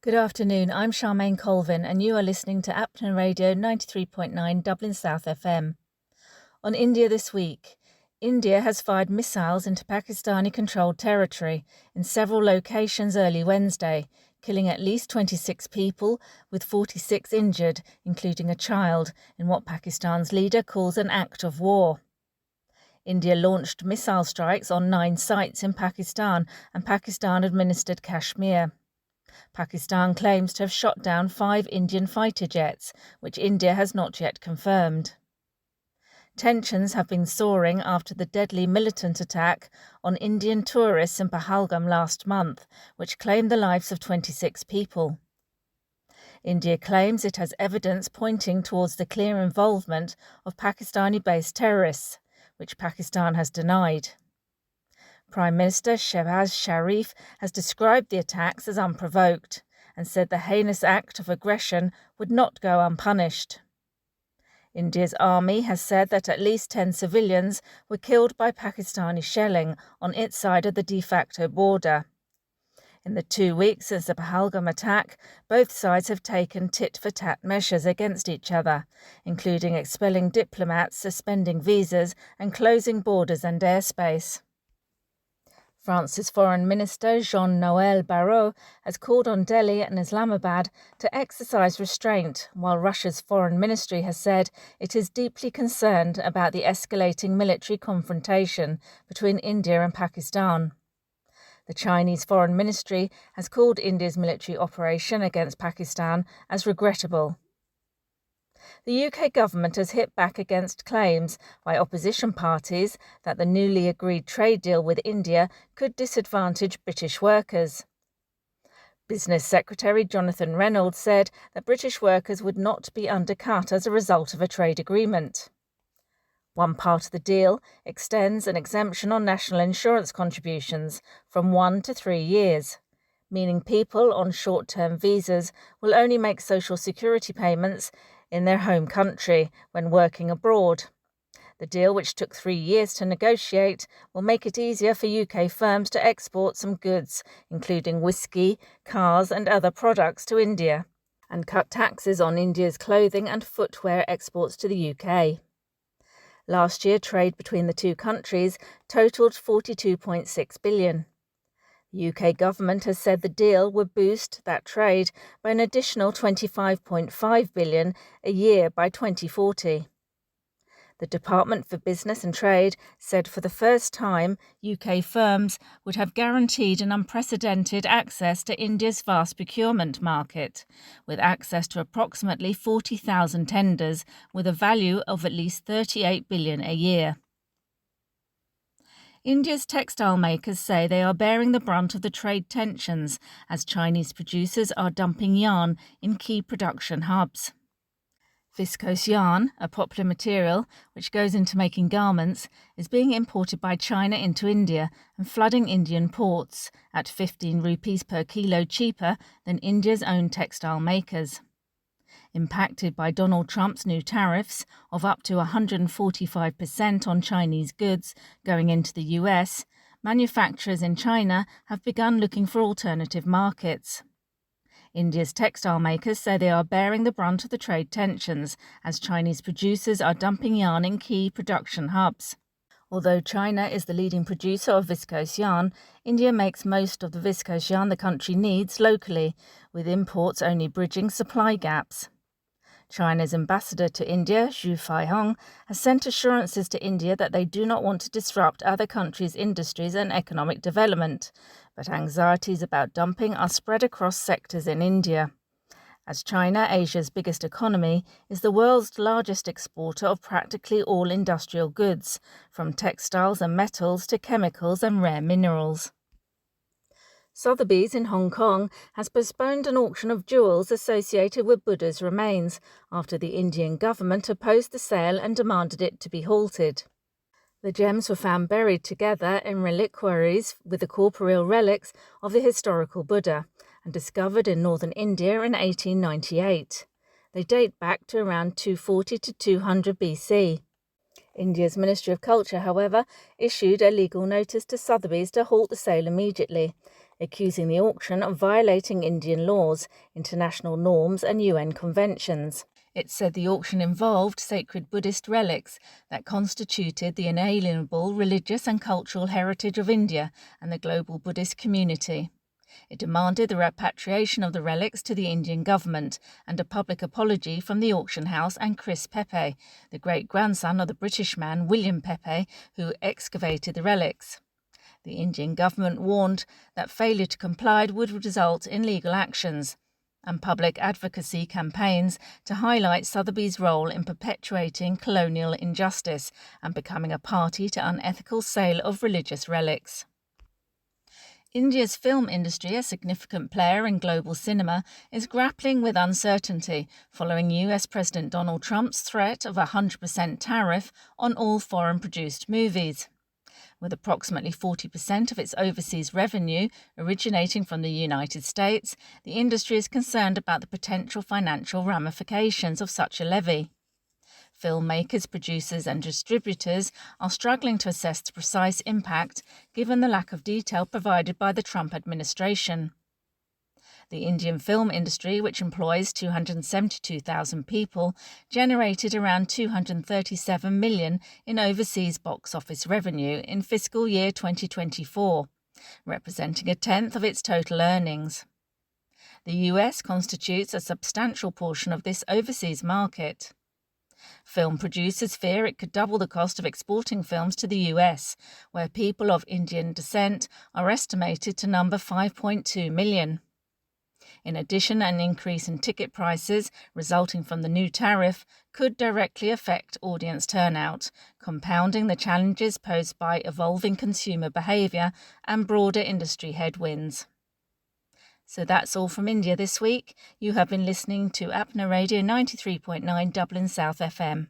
Good afternoon, I'm Charmaine Colvin and you are listening to Apna Radio 93.9 Dublin South FM. On India this week, India has fired missiles into Pakistani-controlled territory in several locations early Wednesday, killing at least 26 people, with 46 injured, including a child, in what Pakistan's leader calls an act of war. India launched missile strikes on 9 sites in Pakistan and Pakistan-administered Kashmir. Pakistan claims to have shot down 5 Indian fighter jets, which India has not yet confirmed. Tensions have been soaring after the deadly militant attack on Indian tourists in Pahalgam last month, which claimed the lives of 26 people. India claims it has evidence pointing towards the clear involvement of Pakistani-based terrorists, which Pakistan has denied. Prime Minister Shehbaz Sharif has described the attacks as unprovoked and said the heinous act of aggression would not go unpunished. India's army has said that at least 10 civilians were killed by Pakistani shelling on its side of the de facto border. In the 2 weeks since the Pahalgam attack, both sides have taken tit-for-tat measures against each other, including expelling diplomats, suspending visas and closing borders and airspace. France's Foreign Minister Jean-Noël Barrot has called on Delhi and Islamabad to exercise restraint, while Russia's Foreign Ministry has said it is deeply concerned about the escalating military confrontation between India and Pakistan. The Chinese Foreign Ministry has called India's military operation against Pakistan as regrettable. The UK government has hit back against claims by opposition parties that the newly agreed trade deal with India could disadvantage British workers. Business Secretary Jonathan Reynolds said that British workers would not be undercut as a result of a trade agreement. One part of the deal extends an exemption on national insurance contributions from 1 to 3 years, meaning people on short-term visas will only make social security payments in their home country when working abroad. The deal, which took 3 years to negotiate, will make it easier for UK firms to export some goods, including whisky, cars and other products to India, and cut taxes on India's clothing and footwear exports to the UK. Last year, trade between the two countries totalled £42.6 billion. The UK government has said the deal would boost that trade by an additional £25.5 billion a year by 2040. The Department for Business and Trade said for the first time UK firms would have guaranteed and unprecedented access to India's vast procurement market, with access to approximately 40,000 tenders with a value of at least £38 billion a year. India's textile makers say they are bearing the brunt of the trade tensions as Chinese producers are dumping yarn in key production hubs. Viscose yarn, a popular material which goes into making garments, is being imported by China into India and flooding Indian ports at 15 rupees per kilo cheaper than India's own textile makers. Impacted by Donald Trump's new tariffs of up to 145% on Chinese goods going into the US, manufacturers in China have begun looking for alternative markets. India's textile makers say they are bearing the brunt of the trade tensions as Chinese producers are dumping yarn in key production hubs. Although China is the leading producer of viscose yarn, India makes most of the viscose yarn the country needs locally, with imports only bridging supply gaps. China's ambassador to India, Zhu Feihong, has sent assurances to India that they do not want to disrupt other countries' industries and economic development, but anxieties about dumping are spread across sectors in India. As China, Asia's biggest economy, is the world's largest exporter of practically all industrial goods, from textiles and metals to chemicals and rare minerals. Sotheby's in Hong Kong has postponed an auction of jewels associated with Buddha's remains after the Indian government opposed the sale and demanded it to be halted. The gems were found buried together in reliquaries with the corporeal relics of the historical Buddha and discovered in northern India in 1898. They date back to around 240 to 200 BC. India's Ministry of Culture, however, issued a legal notice to Sotheby's to halt the sale immediately. accusing the auction of violating Indian laws, international norms and UN conventions. It said the auction involved sacred Buddhist relics that constituted the inalienable religious and cultural heritage of India and the global Buddhist community. It demanded the repatriation of the relics to the Indian government and a public apology from the auction house and Chris Pepe, the great-grandson of the British man William Pepe, who excavated the relics. The Indian government warned that failure to comply would result in legal actions and public advocacy campaigns to highlight Sotheby's role in perpetuating colonial injustice and becoming a party to unethical sale of religious relics. India's film industry, a significant player in global cinema, is grappling with uncertainty following US President Donald Trump's threat of a 100% tariff on all foreign-produced movies. With approximately 40% of its overseas revenue originating from the United States, the industry is concerned about the potential financial ramifications of such a levy. Filmmakers, producers and distributors are struggling to assess the precise impact given the lack of detail provided by the Trump administration. The Indian film industry, which employs 272,000 people, generated around $237 million in overseas box office revenue in fiscal year 2024, representing a tenth of its total earnings. The US constitutes a substantial portion of this overseas market. Film producers fear it could double the cost of exporting films to the US, where people of Indian descent are estimated to number 5.2 million. In addition, an increase in ticket prices resulting from the new tariff could directly affect audience turnout, compounding the challenges posed by evolving consumer behaviour and broader industry headwinds. So that's all from India this week. You have been listening to Apna Radio 93.9 Dublin South FM.